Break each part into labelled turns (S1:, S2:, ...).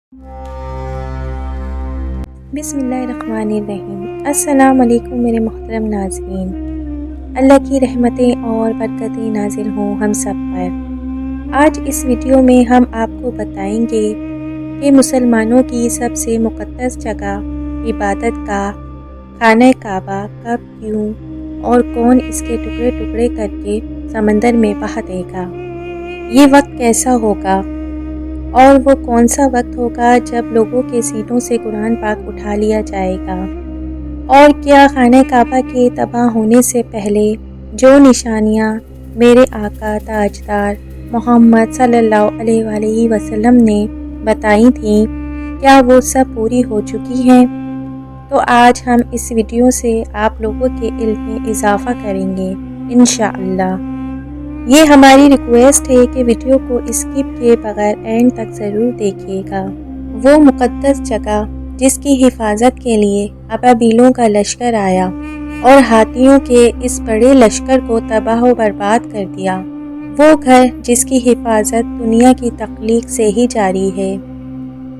S1: بسم اللہ الرحمن الرحیم۔ السلام علیکم میرے محترم ناظرین، اللہ کی رحمتیں اور برکتیں نازل ہوں ہم سب پر۔ آج اس ویڈیو میں ہم آپ کو بتائیں گے کہ مسلمانوں کی سب سے مقدس جگہ، عبادت گاہ خانہ کعبہ کب، کیوں اور کون اس کے ٹکڑے ٹکڑے کر کے سمندر میں بہا دے گا۔ یہ وقت کیسا ہوگا اور وہ کون سا وقت ہوگا جب لوگوں کے سینوں سے قرآن پاک اٹھا لیا جائے گا، اور کیا خانہ کعبہ کے تباہ ہونے سے پہلے جو نشانیاں میرے آقا تاجدار محمد صلی اللہ علیہ وآلہ وسلم نے بتائی تھیں، کیا وہ سب پوری ہو چکی ہیں؟ تو آج ہم اس ویڈیو سے آپ لوگوں کے علم میں اضافہ کریں گے انشاءاللہ۔ یہ ہماری ریکویسٹ ہے کہ ویڈیو کو اسکپ کیے بغیر اینڈ تک ضرور دیکھیے گا۔ وہ مقدس جگہ جس کی حفاظت کے لیے ابابیلوں کا لشکر آیا اور ہاتھیوں کے اس بڑے لشکر کو تباہ و برباد کر دیا، وہ گھر جس کی حفاظت دنیا کی تخلیق سے ہی جاری ہے،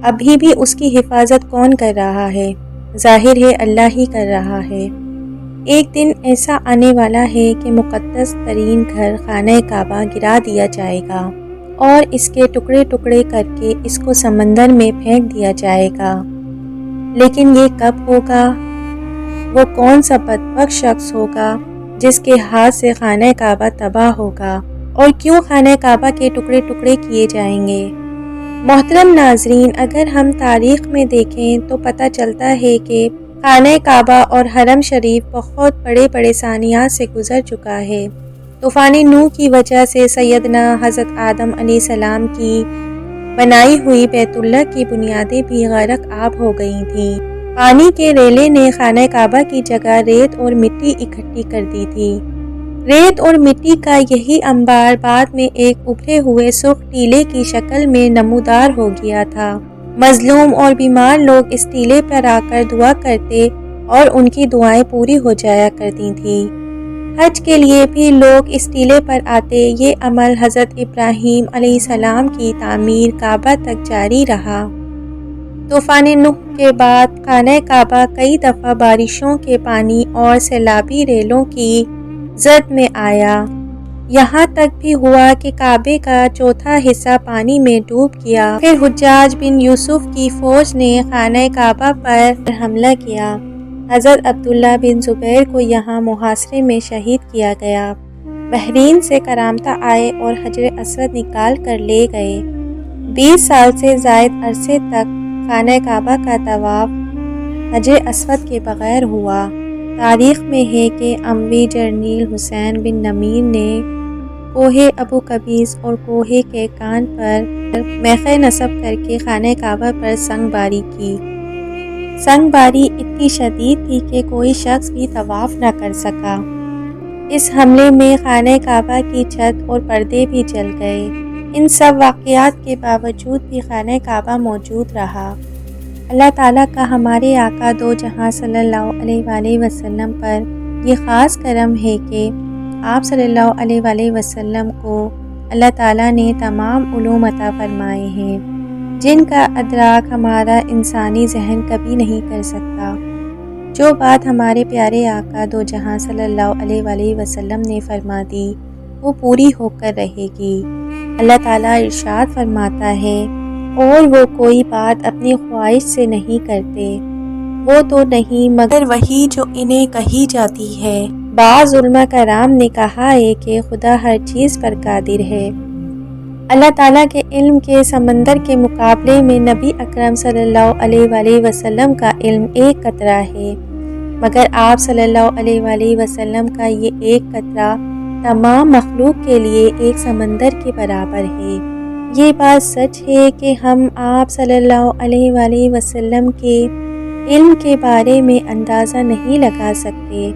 S1: ابھی بھی اس کی حفاظت کون کر رہا ہے؟ ظاہر ہے اللہ ہی کر رہا ہے۔ ایک دن ایسا آنے والا ہے کہ مقدس ترین گھر خانہ کعبہ گرا دیا جائے گا اور اس کے ٹکڑے ٹکڑے کر کے اس کو سمندر میں پھینک دیا جائے گا۔ لیکن یہ کب ہوگا؟ وہ کون سا بدبخت شخص ہوگا جس کے ہاتھ سے خانہ کعبہ تباہ ہوگا، اور کیوں خانہ کعبہ کے ٹکڑے ٹکڑے کیے جائیں گے؟ محترم ناظرین، اگر ہم تاریخ میں دیکھیں تو پتہ چلتا ہے کہ خانہ کعبہ اور حرم شریف بہت بڑے بڑے ثانیات سے گزر چکا ہے۔ طوفان نوح کی وجہ سے سیدنا حضرت آدم علیہ السلام کی بنائی ہوئی بیت اللہ کی بنیادیں بھی غرق آب ہو گئی تھیں۔ پانی کے ریلے نے خانہ کعبہ کی جگہ ریت اور مٹی اکٹھی کر دی تھی۔ ریت اور مٹی کا یہی انبار بعد میں ایک ابھرے ہوئے سرخ ٹیلے کی شکل میں نمودار ہو گیا تھا۔ مظلوم اور بیمار لوگ اس ٹیلے پر آ کر دعا کرتے اور ان کی دعائیں پوری ہو جایا کرتی تھیں۔ حج کے لیے بھی لوگ اس ٹیلے پر آتے۔ یہ عمل حضرت ابراہیم علیہ السلام کی تعمیر کعبہ تک جاری رہا۔ طوفان نوح کے بعد خانہ کعبہ کئی دفعہ بارشوں کے پانی اور سیلابی ریلوں کی زد میں آیا۔ یہاں تک بھی ہوا کہ کعبے کا چوتھا حصہ پانی میں ڈوب گیا۔ پھر حجاج بن یوسف کی فوج نے خانہ کعبہ پر حملہ کیا۔ حضرت عبداللہ بن زبیر کو یہاں محاصرے میں شہید کیا گیا۔ بحرین سے کرامتہ آئے اور حجر اسود نکال کر لے گئے۔ 20 سال سے زائد عرصے تک خانہ کعبہ کا طواف حجر اسود کے بغیر ہوا۔ تاریخ میں ہے کہ اموی جرنیل حسین بن نمیر نے کوہ ابو قبیس اور کوہ کیکان پر میخ نصب کر کے خانہ کعبہ پر سنگ باری کی۔ سنگ باری اتنی شدید تھی کہ کوئی شخص بھی طواف نہ کر سکا۔ اس حملے میں خانہ کعبہ کی چھت اور پردے بھی جل گئے۔ ان سب واقعات کے باوجود بھی خانہ کعبہ موجود رہا۔ اللہ تعالیٰ کا ہمارے آقا دو جہاں صلی اللہ علیہ وآلہ وسلم پر یہ خاص کرم ہے کہ آپ صلی اللہ علیہ وآلہ وسلم کو اللہ تعالیٰ نے تمام علوم عطا فرمائے ہیں، جن کا ادراک ہمارا انسانی ذہن کبھی نہیں کر سکتا۔ جو بات ہمارے پیارے آقا دو جہاں صلی اللہ علیہ وآلہ وسلم نے فرما دی، وہ پوری ہو کر رہے گی۔ اللہ تعالیٰ ارشاد فرماتا ہے، اور وہ کوئی بات اپنی خواہش سے نہیں کرتے، وہ تو نہیں مگر وہی جو انہیں کہی جاتی ہے۔ بعض علماء کرام نے کہا ہے کہ خدا ہر چیز پر قادر ہے۔ اللہ تعالیٰ کے علم کے سمندر کے مقابلے میں نبی اکرم صلی اللہ علیہ وآلہ وسلم کا علم ایک قطرہ ہے، مگر آپ صلی اللہ علیہ وآلہ وسلم کا یہ ایک قطرہ تمام مخلوق کے لیے ایک سمندر کے برابر ہے۔ یہ بات سچ ہے کہ ہم آپ صلی اللہ علیہ وآلہ وسلم کے علم کے بارے میں اندازہ نہیں لگا سکتے۔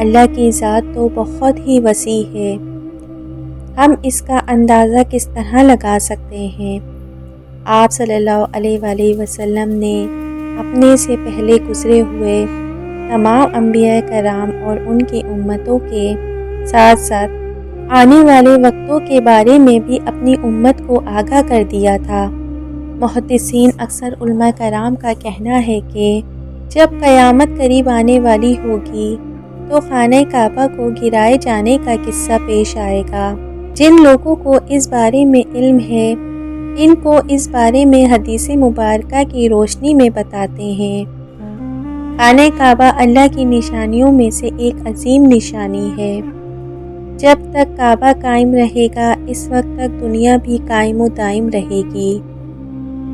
S1: اللہ کی ذات تو بہت ہی وسیع ہے، ہم اس کا اندازہ کس طرح لگا سکتے ہیں؟ آپ صلی اللہ علیہ وآلہ وسلم نے اپنے سے پہلے گزرے ہوئے تمام انبیاء کرام اور ان کی امتوں کے ساتھ ساتھ آنے والے وقتوں کے بارے میں بھی اپنی امت کو آگاہ کر دیا تھا۔ محدثین اکثر علماء کرام کا کہنا ہے کہ جب قیامت قریب آنے والی ہوگی تو خانہ کعبہ کو گرائے جانے کا قصہ پیش آئے گا۔ جن لوگوں کو اس بارے میں علم ہے ان کو اس بارے میں حدیث مبارکہ کی روشنی میں بتاتے ہیں۔ خانہ کعبہ اللہ کی نشانیوں میں سے ایک عظیم نشانی ہے۔ جب تک کعبہ قائم رہے گا اس وقت تک دنیا بھی قائم و دائم رہے گی،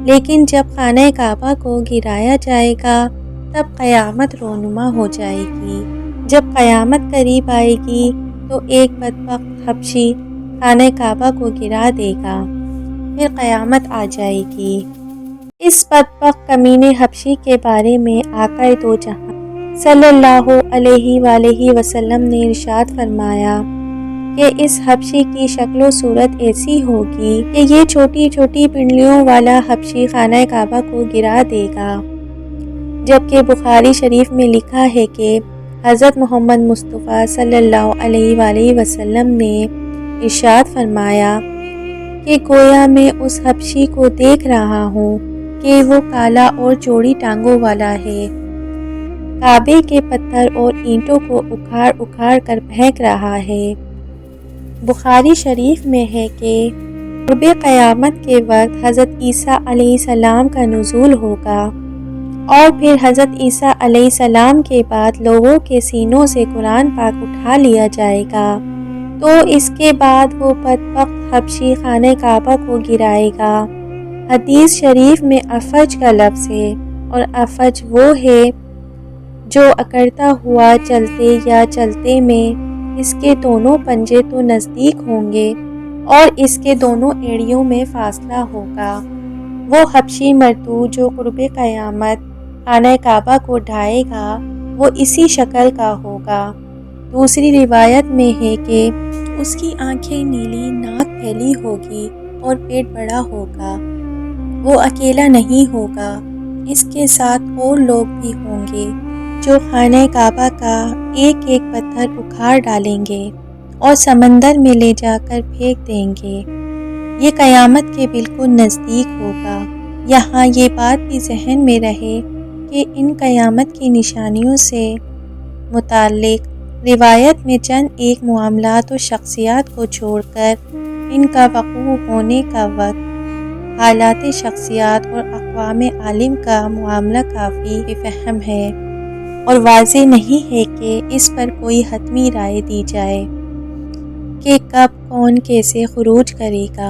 S1: لیکن جب خانہ کعبہ کو گرایا جائے گا تب قیامت رونما ہو جائے گی۔ جب قیامت قریب آئے گی تو ایک بدبخت حبشی خانہ کعبہ کو گرا دے گا، پھر قیامت آ جائے گی۔ اس بدبخت کمینے حبشی کے بارے میں آقا دو جہاں صلی اللہ علیہ وآلہ وسلم نے ارشاد فرمایا کہ اس حبشی کی شکل و صورت ایسی ہوگی کہ یہ چھوٹی چھوٹی پنڈلیوں والا حبشی خانہ کعبہ کو گرا دے گا، جبکہ بخاری شریف میں لکھا ہے کہ حضرت محمد مصطفیٰ صلی اللہ علیہ وآلہ وسلم نے ارشاد فرمایا کہ گویا میں اس حبشی کو دیکھ رہا ہوں کہ وہ کالا اور چوڑی ٹانگوں والا ہے، کعبے کے پتھر اور اینٹوں کو اکھاڑ اکھاڑ کر پھینک رہا ہے۔ بخاری شریف میں ہے کہ قرب قیامت کے وقت حضرت عیسیٰ علیہ السلام کا نزول ہوگا اور پھر حضرت عیسیٰ علیہ السلام کے بعد لوگوں کے سینوں سے قرآن پاک اٹھا لیا جائے گا، تو اس کے بعد وہ بدبخت حبشی خانہ کعبہ کو گرائے گا۔ حدیث شریف میں افج کا لفظ ہے، اور افج وہ ہے جو اکڑتا ہوا چلتے یا چلتے میں اس کے دونوں پنجے تو نزدیک ہوں گے اور اس کے دونوں ایڑیوں میں فاصلہ ہوگا۔ وہ حبشی مردود جو قرب قیامت خانہ کعبہ کو ڈھائے گا وہ اسی شکل کا ہوگا۔ دوسری روایت میں ہے کہ اس کی آنکھیں نیلی، ناک پھیلی ہوگی اور پیٹ بڑا ہوگا۔ وہ اکیلا نہیں ہوگا، اس کے ساتھ اور لوگ بھی ہوں گے جو خانہ کعبہ کا ایک ایک پتھر اکھاڑ ڈالیں گے اور سمندر میں لے جا کر پھینک دیں گے۔ یہ قیامت کے بالکل نزدیک ہوگا۔ یہاں یہ بات بھی ذہن میں رہے کہ ان قیامت کی نشانیوں سے متعلق روایت میں چند ایک معاملات و شخصیات کو چھوڑ کر ان کا وقوع ہونے کا وقت، حالات شخصیات اور اقوام عالم کا معاملہ کافی فہم ہے اور واضح نہیں ہے کہ اس پر کوئی حتمی رائے دی جائے کہ کب کون کیسے خروج کرے گا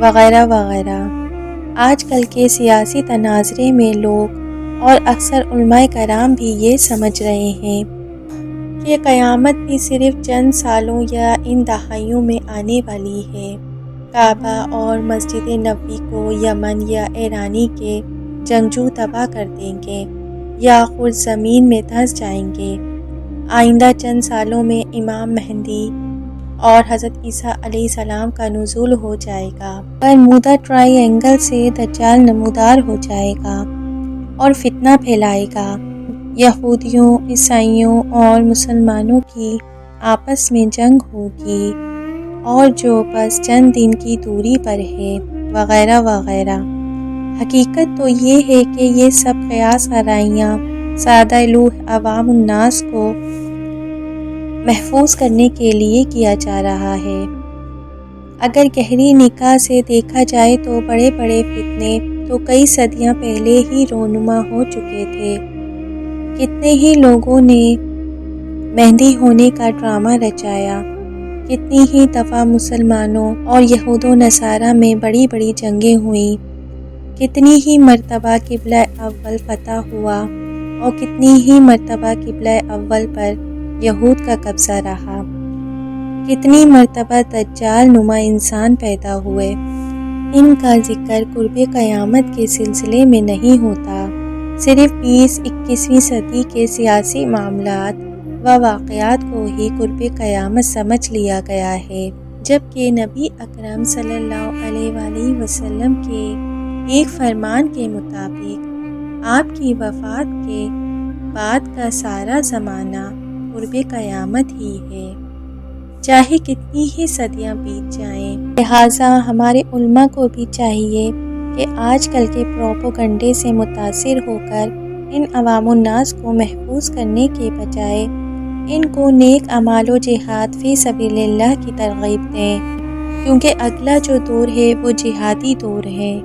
S1: وغیرہ وغیرہ۔ آج کل کے سیاسی تناظرے میں لوگ اور اکثر علماء کرام بھی یہ سمجھ رہے ہیں کہ قیامت بھی صرف چند سالوں یا ان دہائیوں میں آنے والی ہے۔ کعبہ اور مسجد نبوی کو یمن یا ایرانی کے جنگجو تباہ کر دیں گے یا خود زمین میں دھنس جائیں گے۔ آئندہ چند سالوں میں امام مہدی اور حضرت عیسیٰ علیہ السلام کا نزول ہو جائے گا۔ برمودا ٹرائی اینگل سے دجال نمودار ہو جائے گا اور فتنہ پھیلائے گا۔ یہودیوں، عیسائیوں اور مسلمانوں کی آپس میں جنگ ہوگی اور جو بس چند دن کی دوری پر ہے وغیرہ وغیرہ۔ حقیقت تو یہ ہے کہ یہ سب قیاس آرائیاں سادہ لوح عوام الناس کو محفوظ کرنے کے لیے کیا جا رہا ہے۔ اگر گہری نگاہ سے دیکھا جائے تو بڑے بڑے فتنے تو کئی صدیاں پہلے ہی رونما ہو چکے تھے۔ کتنے ہی لوگوں نے مہدی ہونے کا ڈرامہ رچایا، کتنی ہی دفعہ مسلمانوں اور یہود و نصارہ میں بڑی بڑی جنگیں ہوئیں، کتنی ہی مرتبہ قبلہ اول فتح ہوا اور کتنی ہی مرتبہ قبلہ اول پر یہود کا قبضہ رہا، کتنی مرتبہ دجال نما انسان پیدا ہوئے۔ ان کا ذکر قرب قیامت کے سلسلے میں نہیں ہوتا، صرف 20-21ویں صدی کے سیاسی معاملات و واقعات کو ہی قرب قیامت سمجھ لیا گیا ہے، جبکہ نبی اکرم صلی اللہ علیہ وآلہ وسلم کے ایک فرمان کے مطابق آپ کی وفات کے بعد کا سارا زمانہ قرب قیامت ہی ہے، چاہے کتنی ہی صدیاں بیت جائیں۔ لہٰذا ہمارے علماء کو بھی چاہیے کہ آج کل کے پروپیگنڈے سے متاثر ہو کر ان عوام الناس کو محفوظ کرنے کے بجائے ان کو نیک اعمال و جہاد فی سبیل اللہ کی ترغیب دیں، کیونکہ اگلا جو دور ہے وہ جہادی دور ہے۔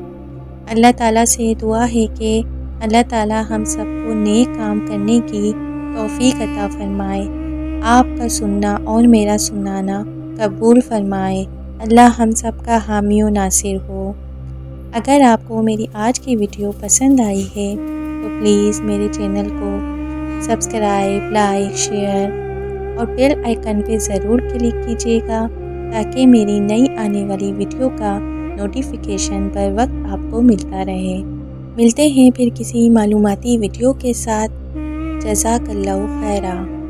S1: اللہ تعالیٰ سے دعا ہے کہ اللہ تعالیٰ ہم سب کو نیک کام کرنے کی توفیق عطا فرمائے، آپ کا سننا اور میرا سنانا قبول فرمائے۔ اللہ ہم سب کا حامی و ناصر ہو۔ اگر آپ کو میری آج کی ویڈیو پسند آئی ہے تو پلیز میرے چینل کو سبسکرائب، لائک، شیئر اور بیل آئیکن پہ ضرور کلک کیجیے گا تاکہ میری نئی آنے والی ویڈیو کا نوٹیفیکیشن پر وقت آپ کو ملتا رہے۔ ملتے ہیں پھر کسی معلوماتی ویڈیو کے ساتھ۔ جزاک اللہ خیرہ۔